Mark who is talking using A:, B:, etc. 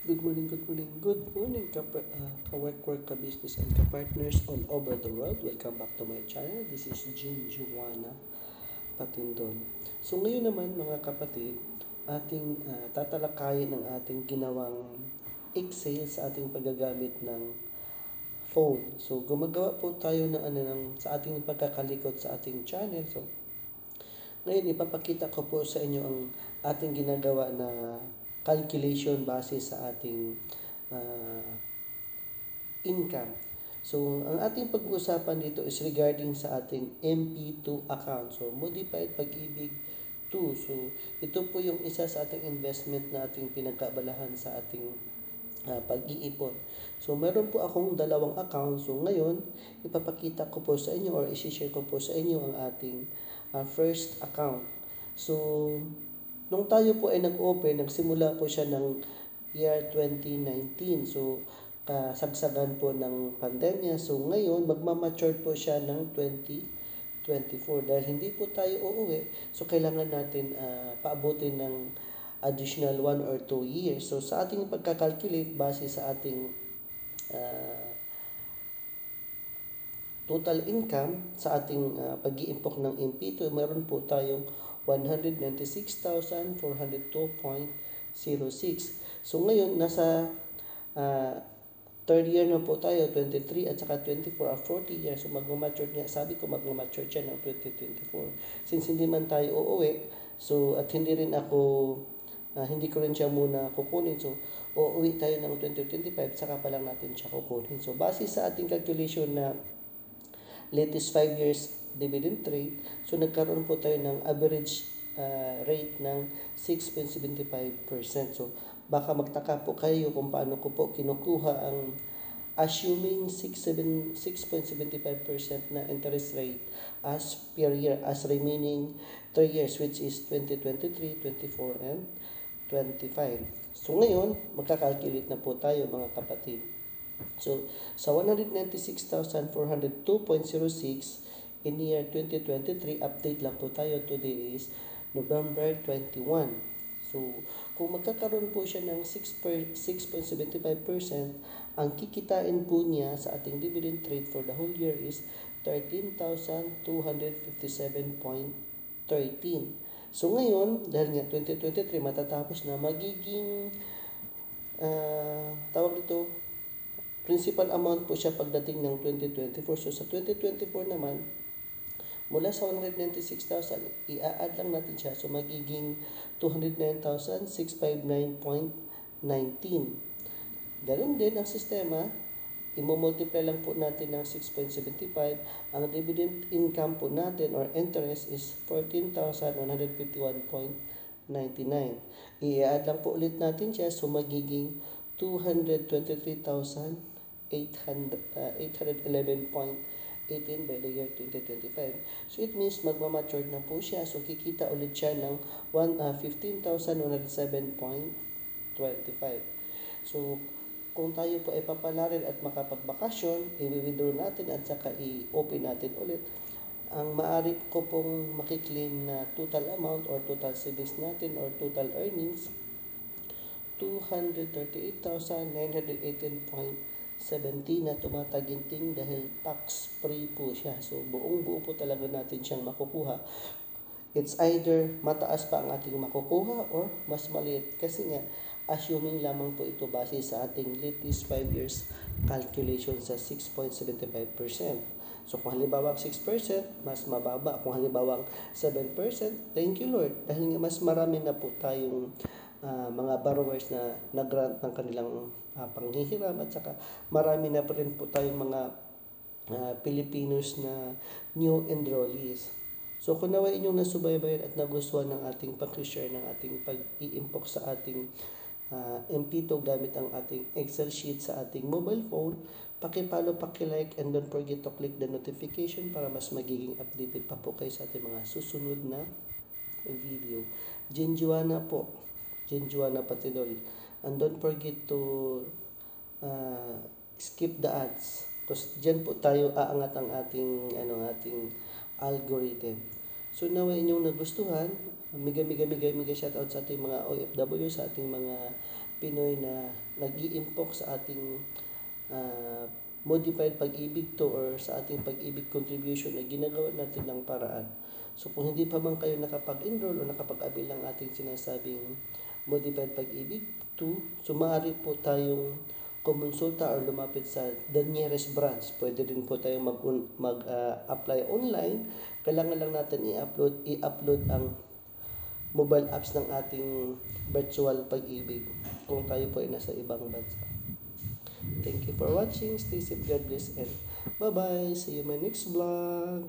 A: Good morning, ka-work, ka-business, and ka-partners all over the world. Welcome back to my channel. This is Jean Juana Patindon. So ngayon naman mga kapatid, ating tatalakayin ang ating ginawang Excel sa ating paggagamit ng phone. So gumagawa po tayo sa ating pagkakalikot sa ating channel. So ngayon ipapakita ko po sa inyo ang ating ginagawa na calculation base sa ating income. So, ang ating pag-uusapan dito is regarding sa ating MP2 account. So, Modified Pag-ibig 2. So, ito po yung isa sa ating investment na ating pinagkabalahan sa ating pag-iipon. So, meron po akong dalawang account. So, ngayon, ipapakita ko po sa inyo or isi-share ko po sa inyo ang ating first account. So, nung tayo po ay nag-open, nagsimula po siya ng year 2019. So, kasagsagan po ng pandemya. So, ngayon, magmamature po siya ng 2024. Dahil hindi po tayo uuwi, so kailangan natin paabutin ng additional 1 or 2 years. So, sa ating pagkakalculate, base sa ating total income sa ating pag-iimpok ng MP2, meron po tayong 196,402.06. So ngayon, nasa third year na po tayo, 23 at saka 24 or 40 years. So magmamature niya, sabi ko magmamature siya ng 2024. Since hindi man tayo uuwi, so at hindi ko rin siya muna kukunin. So uuwi tayo ng 2025, saka pa lang natin siya kukunin. So base sa ating calculation na latest 5 years dividend rate, so nagkaroon po tayo ng average rate ng 6.75%. So baka magtaka po kayo kung paano ko po kinukuha ang assuming 6.75% na interest rate as per year, as remaining 3 years, which is 2023, 24, and 25. So ngayon, magkakalculate na po tayo mga kapatid. So, sa 196,402.06 in year 2023, update lang po tayo. Today is November 21. So, kung magkakaroon po siya ng 6.75%, ang kikitain po niya sa ating dividend rate for the whole year is 13,257.13. So, ngayon, dahil nga 2023 matatapos na, magiging tawag dito, principal amount po siya pagdating ng 2024. So, sa 2024 naman, mula sa 196,000, i-add lang natin siya. So, magiging 209,659.19. Ganun din ang sistema. I-multiply lang po natin ng 6.75. Ang dividend income po natin or interest is 14,151.99. I-add lang po ulit natin siya. So, magiging 223,811.18 by the year 2025. So, it means magmamature na po siya. So, kikita ulit siya ng 15,107.25. So, kung tayo po ay papalarin at makapagbakasyon, i-withdraw natin at saka i-open natin ulit, ang maaari ko pong makiklaim na total amount or total savings natin or total earnings, 238,918.70 na tumataginting dahil tax-free po siya. So, buong-buo po talaga natin siyang makukuha. It's either mataas pa ang ating makukuha or mas maliit. Kasi nga, assuming lamang po ito base sa ating latest 5 years calculation sa 6.75%. So, kung halimbawa 6%, mas mababa. Kung halimbawa 7%, thank you Lord. Dahil nga mas marami na po tayong mga borrowers na nag-grant ng kanilang panghihiram at saka marami na pa rin po tayong mga Filipinos na new enrollees. So kung nawa inyong nasubaybayan at nagustuhan ng ating pag-share ng ating pag-i-impok sa ating MP2 gamit ang ating Excel sheet sa ating mobile phone, paki-follow, paki-like, and don't forget to click the notification para mas magiging updated pa po kayo sa ating mga susunod na video. Jean Juana po. Jean Juana Patidol. And don't forget to skip the ads. Because dyan po tayo aangat ang ating algorithm. So nawa inyong nagustuhan, mega shoutout sa ating mga OFW, sa ating mga Pinoy na nag-iimpok sa ating modified pag-ibig to or sa ating pag-ibig contribution na ginagawa natin ng paraan. So kung hindi pa man kayo nakapag-enroll o nakapag-avail ng ating sinasabing modified pag-ibig to, so maaari po tayong kumonsulta or lumapit sa the nearest branch. Pwede din po tayong mag-apply online. Kailangan lang natin i-upload ang mobile apps ng ating virtual pag-ibig kung tayo po ay nasa ibang bansa. Thank you for watching. Stay safe, God bless, and bye-bye. See you in my next vlog.